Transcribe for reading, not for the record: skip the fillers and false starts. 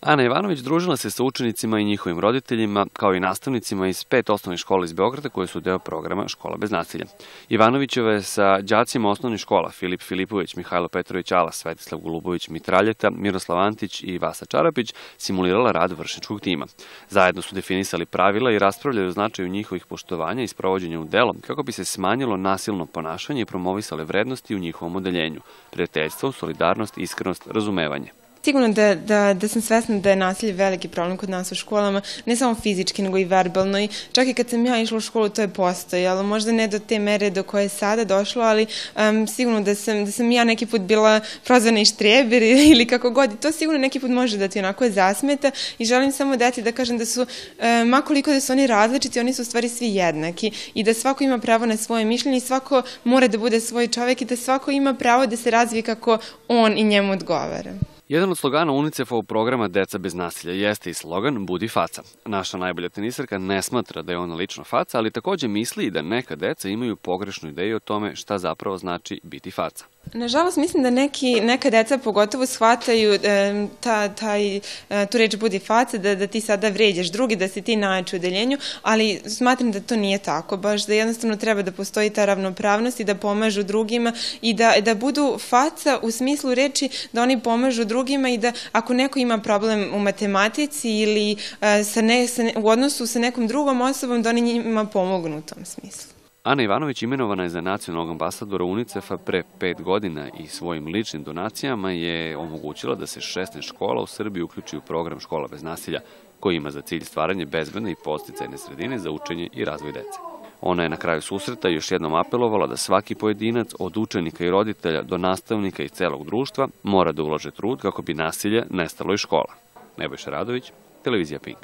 Ana Ivanović družila se sa učenicima i njihovim roditeljima, kao i nastavnicima iz 5 osnovnih škola iz Beograda koje su deo programa Škola bez nasilja. Ivanovićeva je sa đacima osnovnih škola Filip Filipović, Mihajlo Petrović Alas, Svetislav Golubović Mitraljeta, Miroslav Antić i Vasa Čarapić simulirala rad vršnjačkog tima. Zajedno su definisali pravila i raspravljali o značaju njihovih poštovanja i sprovođenja u delo kako bi se smanjilo nasilno ponašanje i promovisale vrednosti u njihovom odeljenju: prijateljstvo, solidarnost, iskrenost, razumevanje. Sigurno da sam svesna da je nasilje veliki problem kod nas u školama, ne samo fizički, nego i verbalno. I čak i kad sam ja išla u školu, to je postojalo. Možda ne do te mere do koje je sada došlo, ali sigurno da sam ja neki put bila prozvana i štreber ili kako god. I to sigurno neki put može da ti onako zasmeta. I želim samo deci da kažem da su, makoliko da su oni različiti, oni su u stvari svi jednaki. I da svako ima pravo na svoje mišljenje i svako mora da bude svoj čovek i da svako ima pravo da se razvije kako on i njemu odgovara. Jedan od slogana UNICEF-ovog programa Deca bez nasilja jeste i slogan Budi faca. Naša najbolja tenisarka ne smatra da je ona lično faca, ali takođe misli i da neka deca imaju pogrešnu ideju o tome šta zapravo znači biti faca. Nažalost, mislim da neka deca pogotovo shvataju tu reč budi faca, da ti sada vređaš drugi, da si ti najjači u odeljenju, ali smatram da to nije tako, baš da jednostavno treba da postoji ta ravnopravnost i da pomažu drugima i da budu faca u smislu reči da oni pomažu drugima i da ako neko ima problem u matematici ili u odnosu sa nekom drugom osobom, da oni njima pomognu u tom smislu. Ana Ivanović imenovana je za nacionalnog ambasadora UNICEF-a pre 5 godina i svojim ličnim donacijama je omogućila da se 16 škola u Srbiji uključi u program Škola bez nasilja, koji ima za cilj stvaranje bezbedne i podsticajne sredine za učenje i razvoj dece. Ona je na kraju susreta još jednom apelovala da svaki pojedinac, od učenika i roditelja do nastavnika i celog društva, mora da ulaže trud kako bi nasilje nestalo iz škola. Nebojša Radović, Televizija Pink.